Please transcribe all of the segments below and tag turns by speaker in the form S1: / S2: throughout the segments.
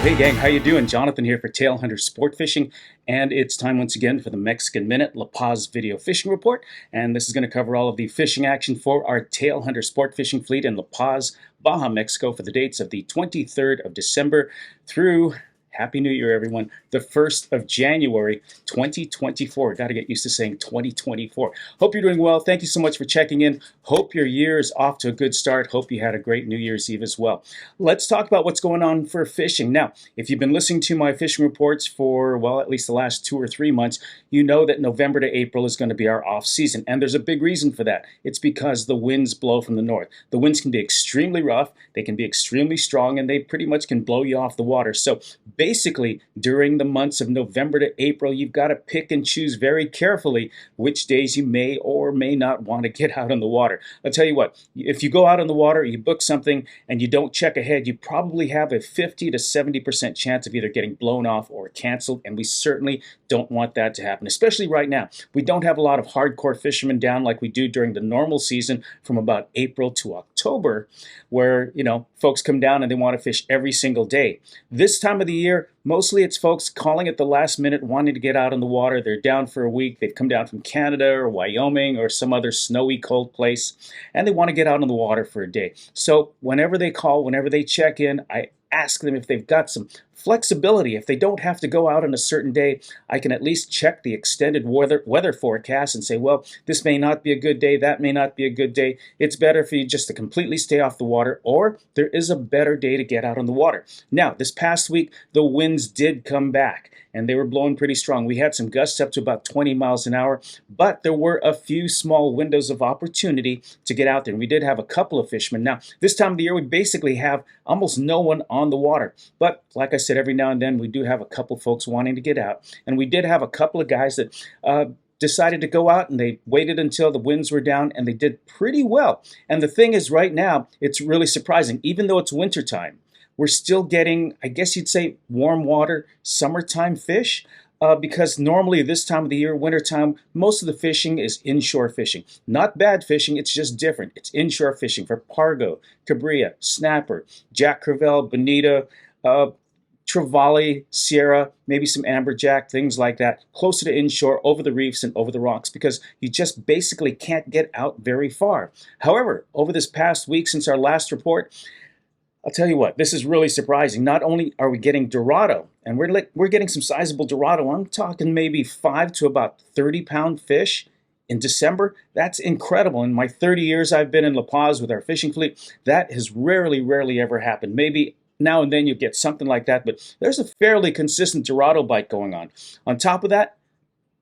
S1: Hey gang, how you doing? Jonathan here for Tailhunter Sportfishing, and it's time once again for the Mexican Minute La Paz video fishing report. And this is going to cover all of the fishing action for our Tailhunter Sportfishing fleet in La Paz, Baja, Mexico, for the dates of the 23rd of December through Happy New Year, everyone. The 1st of January, 2024. Got to get used to saying 2024. Hope you're doing well. Thank you so much for checking in. Hope your year is off to a good start. Hope you had a great New Year's Eve as well. Let's talk about what's going on for fishing. Now, if you've been listening to my fishing reports for, well, at least the last 2 or 3 months, you know that November to April is going to be our off season. And there's a big reason for that. It's because the winds blow from the north. The winds can be extremely rough. They can be extremely strong, and they pretty much can blow you off the water. So basically, during the months of November to April, you've got to pick and choose very carefully which days you may or may not want to get out on the water. I'll tell you what, if you go out on the water, you book something, and you don't check ahead, you probably have a 50 to 70% chance of either getting blown off or canceled, and we certainly don't want that to happen, especially right now. We don't have a lot of hardcore fishermen down like we do during the normal season from about April to October, where, you know, folks come down and they want to fish every single day. This time of the year, mostly it's folks calling at the last minute, wanting to get out on the water. They're down for a week. They've come down from Canada or Wyoming or some other snowy, cold place, and they want to get out on the water for a day. So whenever they call, whenever they check in, I ask them if they've got some flexibility. If they don't have to go out on a certain day, I can at least check the extended weather forecast and say, well, this may not be a good day, that may not be a good day. It's better for you just to completely stay off the water, or there is a better day to get out on the water. Now, this past week, the winds did come back, and they were blowing pretty strong. We had some gusts up to about 20 miles an hour, but there were a few small windows of opportunity to get out there. And we did have a couple of fishermen. Now, this time of the year, we basically have almost no one on the water. But like I said, every now and then, we do have a couple folks wanting to get out. And we did have a couple of guys that decided to go out, and they waited until the winds were down, and they did pretty well. And the thing is, right now, it's really surprising. Even though it's wintertime, we're still getting, I guess you'd say, warm water, summertime fish, because normally this time of the year, wintertime, most of the fishing is inshore fishing. Not bad fishing, it's just different. It's inshore fishing for pargo, cabrilla, snapper, jack crevalle, bonita, trevally, sierra, maybe some amberjack, things like that, closer to inshore, over the reefs and over the rocks, because you just basically can't get out very far. However, over this past week since our last report, I'll tell you what, this is really surprising. Not only are we getting Dorado, and we're getting some sizable Dorado. I'm talking maybe 5 to about 30-pound fish in December. That's incredible. In my 30 years I've been in La Paz with our fishing fleet, that has rarely ever happened. Maybe now and then you get something like that, but there's a fairly consistent Dorado bite going on. On top of that,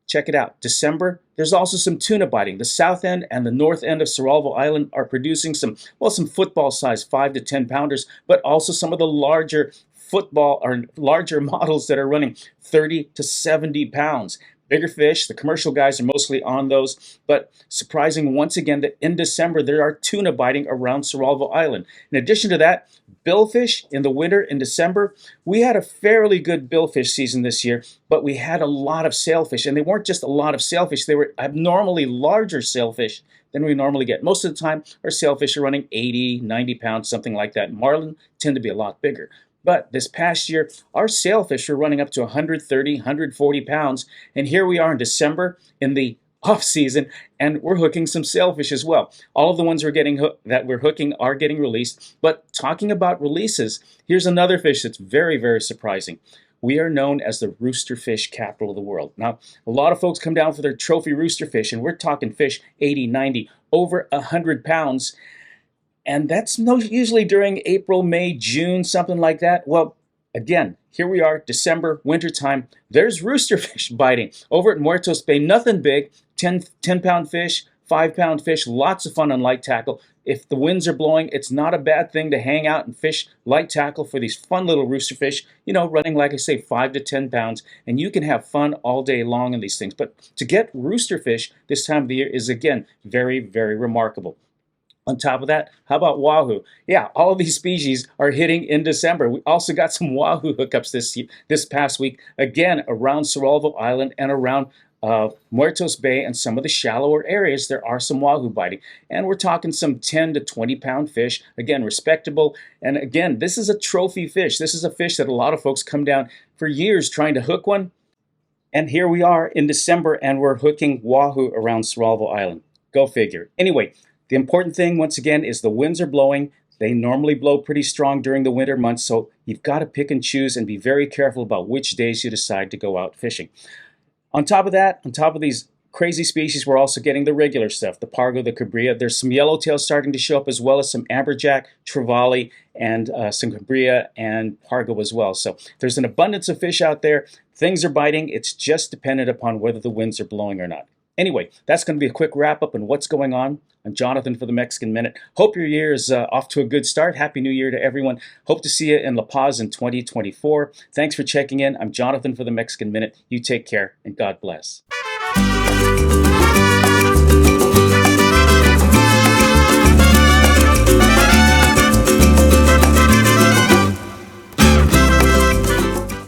S1: check it out. December, there's also some tuna biting. The south end and the north end of Cerralvo Island are producing some football-sized 5 to 10 pounders, but also some of the larger football or larger models that are running 30 to 70 pounds. Bigger fish, the commercial guys are mostly on those, but surprising once again that in December there are tuna biting around Cerralvo Island. In addition to that, billfish in the winter in December, we had a fairly good billfish season this year, but we had a lot of sailfish, and they weren't just a lot of sailfish, they were abnormally larger sailfish than we normally get. Most of the time, our sailfish are running 80, 90 pounds, something like that. Marlin tend to be a lot bigger. But this past year, our sailfish were running up to 130, 140 pounds. And here we are in December in the off season, and we're hooking some sailfish as well. All of the ones that we're hooking are getting released. But talking about releases, here's another fish that's very surprising. We are known as the rooster fish capital of the world. Now, a lot of folks come down for their trophy rooster fish, and we're talking fish 80, 90, over 100 pounds. And that's usually during April, May, June, something like that. Well, again, here we are, December, wintertime. There's rooster fish biting. Over at Muertos Bay, nothing big, 10-pound fish, 5-pound fish, lots of fun on light tackle. If the winds are blowing, it's not a bad thing to hang out and fish light tackle for these fun little rooster fish, you know, running, like I say, 5 to 10 pounds. And you can have fun all day long in these things. But to get rooster fish this time of the year is, again, very remarkable. On top of that, how about wahoo? Yeah, all of these species are hitting in December. We also got some wahoo hookups this past week, again, around Cerralvo Island and around Muertos Bay and some of the shallower areas, there are some wahoo biting. And we're talking some 10 to 20 pound fish. Again, respectable. And again, this is a trophy fish. This is a fish that a lot of folks come down for years trying to hook one. And here we are in December and we're hooking wahoo around Saralvo Island. Go figure. Anyway, the important thing once again is the winds are blowing. They normally blow pretty strong during the winter months, so you've got to pick and choose and be very careful about which days you decide to go out fishing. On top of that, on top of these crazy species, we're also getting the regular stuff, the pargo, the cabria. There's some yellowtails starting to show up, as well as some amberjack, trevally, and some cabria and pargo as well. So there's an abundance of fish out there. Things are biting. It's just dependent upon whether the winds are blowing or not. Anyway, that's going to be a quick wrap-up on what's going on. I'm Jonathan for the Mexican Minute. Hope your year is off to a good start. Happy New Year to everyone. Hope to see you in La Paz in 2024. Thanks for checking in. I'm Jonathan for the Mexican Minute. You take care, and God bless.